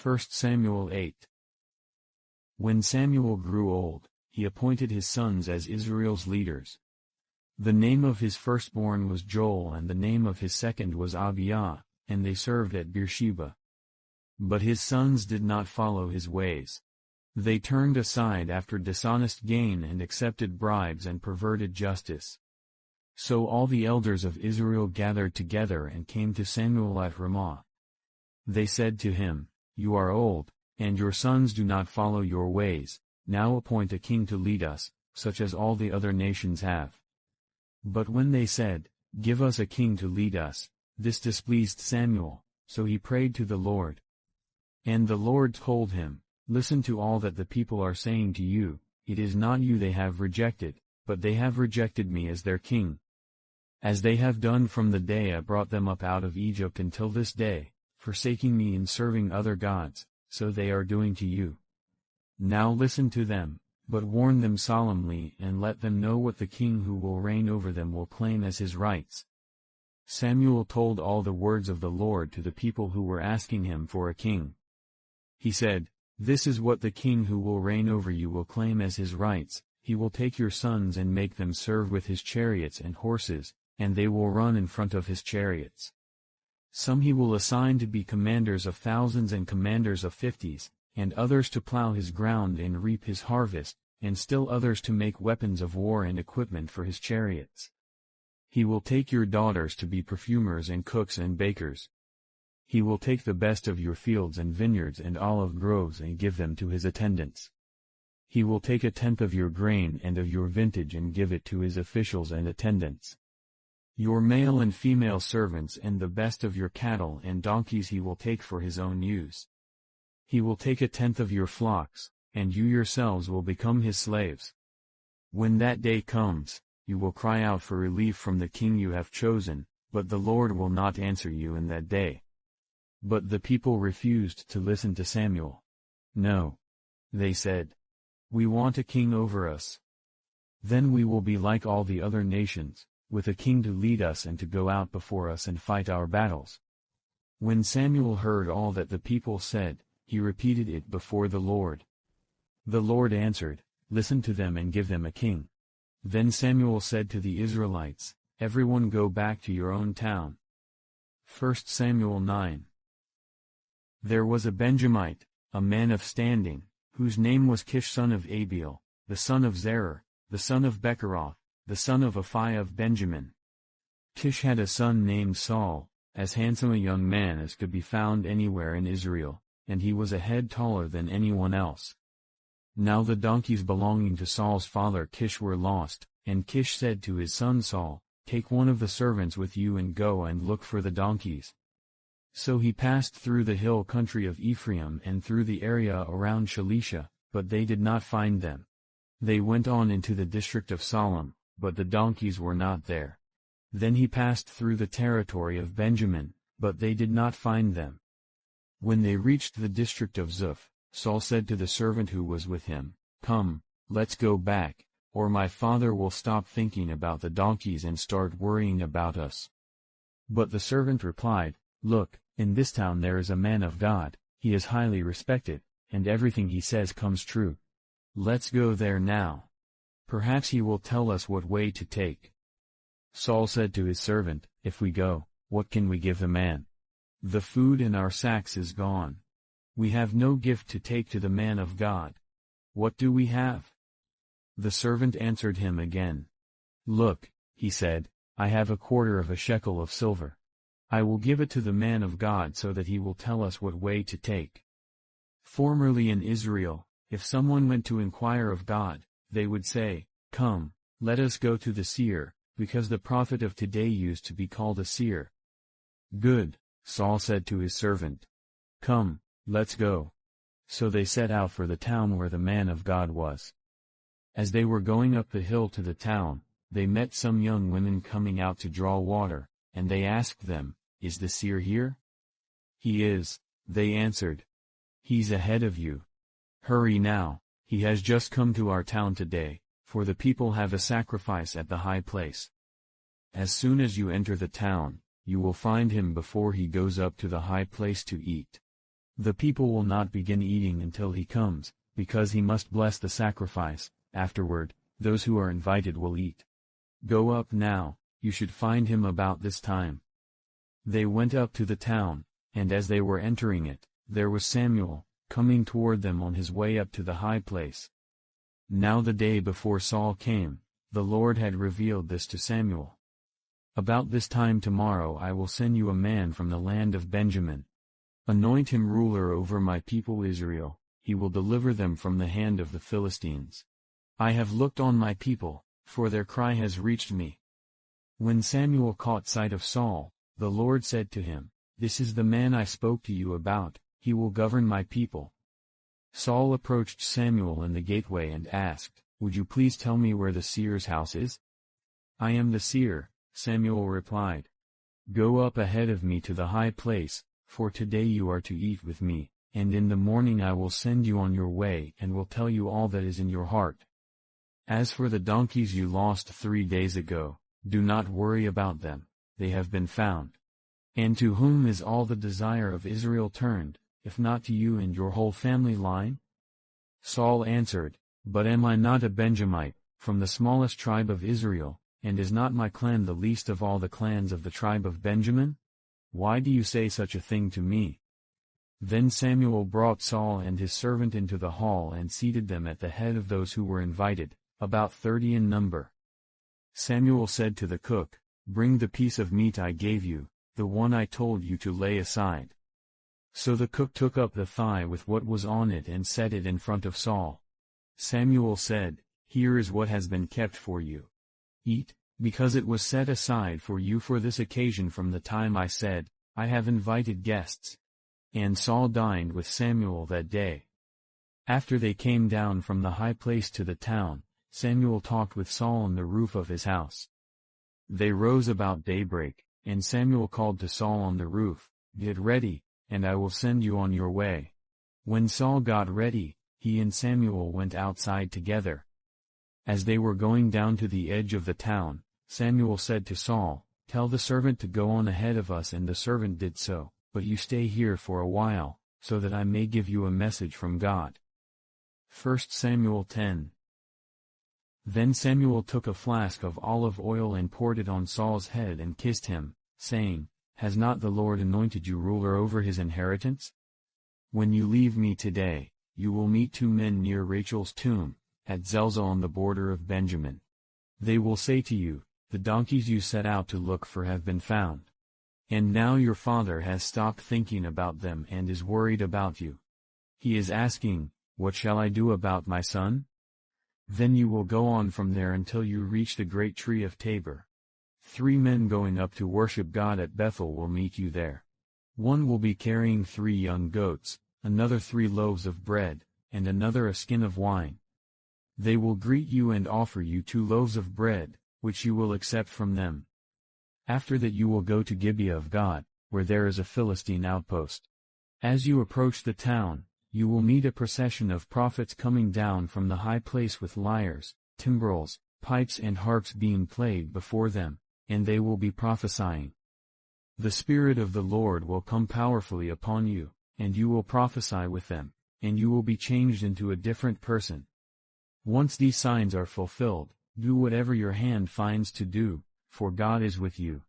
1 Samuel 8. When Samuel grew old, he appointed his sons as Israel's leaders. The name of his firstborn was Joel and the name of his second was Abiah, and they served at Beersheba. But his sons did not follow his ways. They turned aside after dishonest gain and accepted bribes and perverted justice. So all the elders of Israel gathered together and came to Samuel at Ramah. They said to him, "You are old, and your sons do not follow your ways. Now appoint a king to lead us, such as all the other nations have." But when they said, "Give us a king to lead us," this displeased Samuel, so he prayed to the Lord. And the Lord told him, "Listen to all that the people are saying to you. It is not you they have rejected, but they have rejected me as their king. As they have done from the day I brought them up out of Egypt until this day, forsaking me and serving other gods, so they are doing to you. Now listen to them, but warn them solemnly and let them know what the king who will reign over them will claim as his rights." Samuel told all the words of the Lord to the people who were asking him for a king. He said, "This is what the king who will reign over you will claim as his rights. He will take your sons and make them serve with his chariots and horses, and they will run in front of his chariots. Some he will assign to be commanders of thousands and commanders of fifties, and others to plow his ground and reap his harvest, and still others to make weapons of war and equipment for his chariots. He will take your daughters to be perfumers and cooks and bakers. He will take the best of your fields and vineyards and olive groves and give them to his attendants. He will take a tenth of your grain and of your vintage and give it to his officials and attendants. Your male and female servants and the best of your cattle and donkeys he will take for his own use. He will take a tenth of your flocks, and you yourselves will become his slaves. When that day comes, you will cry out for relief from the king you have chosen, but the Lord will not answer you in that day." But the people refused to listen to Samuel. "No," they said. "We want a king over us. Then we will be like all the other nations, with a king to lead us and to go out before us and fight our battles." When Samuel heard all that the people said, he repeated it before the Lord. The Lord answered, "Listen to them and give them a king." Then Samuel said to the Israelites, "Everyone go back to your own town." 1 Samuel 9. There was a Benjamite, a man of standing, whose name was Kish son of Abiel, the son of Zerah, the son of Becheroth, the son of Aphiah of Benjamin. Kish had a son named Saul, as handsome a young man as could be found anywhere in Israel, and he was a head taller than anyone else. Now the donkeys belonging to Saul's father Kish were lost, and Kish said to his son Saul, "Take one of the servants with you and go and look for the donkeys." So he passed through the hill country of Ephraim and through the area around Shalisha, but they did not find them. They went on into the district of Salem, but the donkeys were not there. Then he passed through the territory of Benjamin, but they did not find them. When they reached the district of Zuph, Saul said to the servant who was with him, "Come, let's go back, or my father will stop thinking about the donkeys and start worrying about us." But the servant replied, "Look, in this town there is a man of God, he is highly respected, and everything he says comes true. Let's go there now. Perhaps he will tell us what way to take." Saul said to his servant, "If we go, what can we give the man? The food in our sacks is gone. We have no gift to take to the man of God. What do we have?" The servant answered him again. "Look," he said, "I have a quarter of a shekel of silver. I will give it to the man of God so that he will tell us what way to take." Formerly in Israel, if someone went to inquire of God, they would say, "Come, let us go to the seer," because the prophet of today used to be called a seer. "Good," Saul said to his servant. "Come, let's go." So they set out for the town where the man of God was. As they were going up the hill to the town, they met some young women coming out to draw water, and they asked them, "Is the seer here?" "He is," they answered. "He's ahead of you. Hurry now, he has just come to our town today, for the people have a sacrifice at the high place. As soon as you enter the town, you will find him before he goes up to the high place to eat. The people will not begin eating until he comes, because he must bless the sacrifice. Afterward, those who are invited will eat. Go up now, you should find him about this time." They went up to the town, and as they were entering it, there was Samuel, coming toward them on his way up to the high place. Now the day before Saul came, the Lord had revealed this to Samuel. "About this time tomorrow I will send you a man from the land of Benjamin. Anoint him ruler over my people Israel, he will deliver them from the hand of the Philistines. I have looked on my people, for their cry has reached me." When Samuel caught sight of Saul, the Lord said to him, "This is the man I spoke to you about, he will govern my people." Saul approached Samuel in the gateway and asked, "Would you please tell me where the seer's house is?" "I am the seer," Samuel replied. "Go up ahead of me to the high place, for today you are to eat with me, and in the morning I will send you on your way and will tell you all that is in your heart. As for the donkeys you lost 3 days ago, do not worry about them, they have been found. And to whom is all the desire of Israel turned, if not to you and your whole family line?" Saul answered, "But am I not a Benjamite, from the smallest tribe of Israel, and is not my clan the least of all the clans of the tribe of Benjamin? Why do you say such a thing to me?" Then Samuel brought Saul and his servant into the hall and seated them at the head of those who were invited, about 30 in number. Samuel said to the cook, "Bring the piece of meat I gave you, the one I told you to lay aside." So the cook took up the thigh with what was on it and set it in front of Saul. Samuel said, "Here is what has been kept for you. Eat, because it was set aside for you for this occasion from the time I said, I have invited guests." And Saul dined with Samuel that day. After they came down from the high place to the town, Samuel talked with Saul on the roof of his house. They rose about daybreak, and Samuel called to Saul on the roof, "Get ready, and I will send you on your way." When Saul got ready, he and Samuel went outside together. As they were going down to the edge of the town, Samuel said to Saul, "Tell the servant to go on ahead of us," and the servant did so, "But you stay here for a while, so that I may give you a message from God." 1 Samuel 10. Then Samuel took a flask of olive oil and poured it on Saul's head and kissed him, saying, "Has not the Lord anointed you ruler over his inheritance? When you leave me today, you will meet 2 men near Rachel's tomb, at Zelzah on the border of Benjamin. They will say to you, 'The donkeys you set out to look for have been found.' And now your father has stopped thinking about them and is worried about you. He is asking, 'What shall I do about my son?' Then you will go on from there until you reach the great tree of Tabor. 3 men going up to worship God at Bethel will meet you there. One will be carrying 3 young goats, another 3 loaves of bread, and another a skin of wine. They will greet you and offer you 2 loaves of bread, which you will accept from them. After that you will go to Gibeah of God, where there is a Philistine outpost. As you approach the town, you will meet a procession of prophets coming down from the high place with lyres, timbrels, pipes and harps being played before them, and they will be prophesying. The Spirit of the Lord will come powerfully upon you, and you will prophesy with them, and you will be changed into a different person. Once these signs are fulfilled, do whatever your hand finds to do, for God is with you.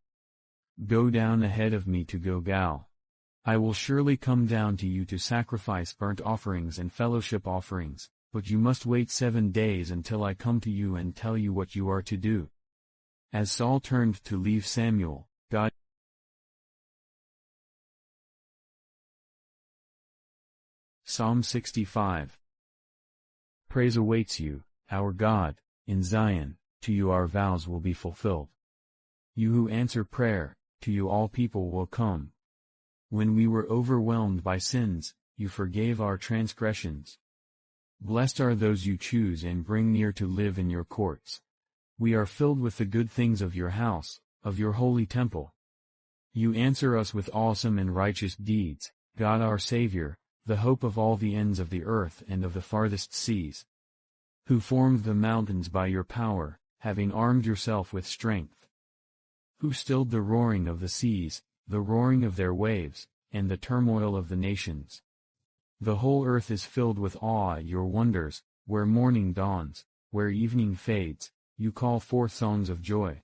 Go down ahead of me to Gilgal. I will surely come down to you to sacrifice burnt offerings and fellowship offerings, but you must wait 7 days until I come to you and tell you what you are to do." As Saul turned to leave Samuel, God Psalm 65. Praise awaits you, our God, in Zion, to you our vows will be fulfilled. You who answer prayer, to you all people will come. When we were overwhelmed by sins, you forgave our transgressions. Blessed are those you choose and bring near to live in your courts. We are filled with the good things of your house, of your holy temple. You answer us with awesome and righteous deeds, God our Savior, the hope of all the ends of the earth and of the farthest seas. Who formed the mountains by your power, having armed yourself with strength. Who stilled the roaring of the seas, the roaring of their waves, and the turmoil of the nations. The whole earth is filled with awe at your wonders, where morning dawns, where evening fades, you call forth songs of joy.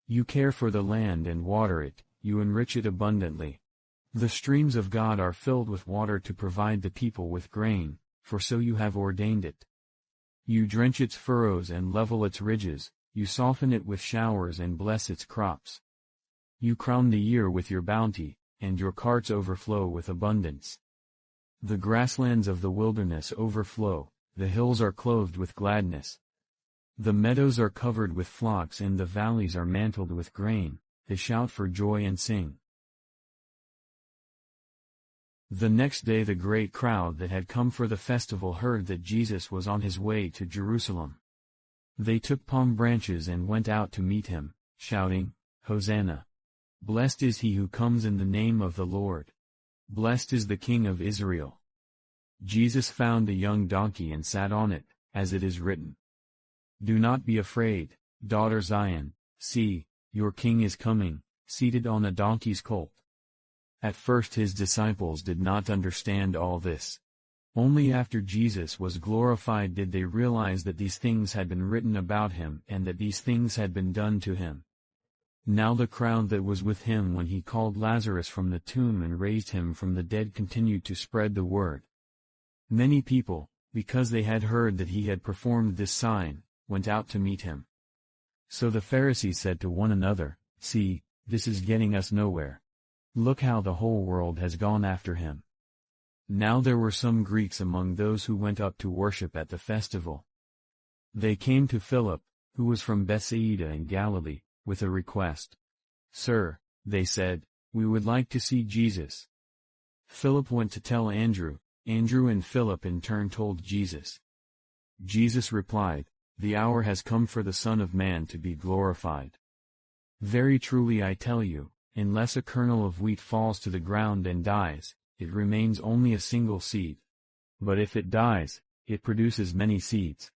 You care for the land and water it, you enrich it abundantly. The streams of God are filled with water to provide the people with grain, for so you have ordained it. You drench its furrows and level its ridges, you soften it with showers and bless its crops. You crown the year with your bounty, and your carts overflow with abundance. The grasslands of the wilderness overflow, the hills are clothed with gladness. The meadows are covered with flocks and the valleys are mantled with grain, they shout for joy and sing. The next day the great crowd that had come for the festival heard that Jesus was on his way to Jerusalem. They took palm branches and went out to meet him, shouting, "Hosanna! Blessed is he who comes in the name of the Lord. Blessed is the King of Israel." Jesus found a young donkey and sat on it, as it is written, "Do not be afraid, daughter Zion, see, your king is coming, seated on a donkey's colt." At first his disciples did not understand all this. Only after Jesus was glorified did they realize that these things had been written about him and that these things had been done to him. Now the crowd that was with him when he called Lazarus from the tomb and raised him from the dead continued to spread the word. Many people, because they had heard that he had performed this sign, went out to meet him. So the Pharisees said to one another, "See, this is getting us nowhere. Look how the whole world has gone after him." Now there were some Greeks among those who went up to worship at the festival. They came to Philip, who was from Bethsaida in Galilee, with a request. "Sir," they said, "we would like to see Jesus." Philip went to tell Andrew, Andrew and Philip in turn told Jesus. Jesus replied, "The hour has come for the Son of Man to be glorified. Very truly I tell you, unless a kernel of wheat falls to the ground and dies, it remains only a single seed. But if it dies, it produces many seeds.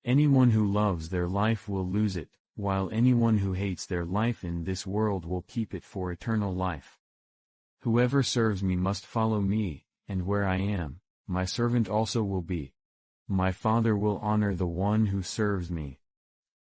Anyone who loves their life will lose it, while anyone who hates their life in this world will keep it for eternal life. Whoever serves me must follow me, and where I am, my servant also will be. My Father will honor the one who serves me."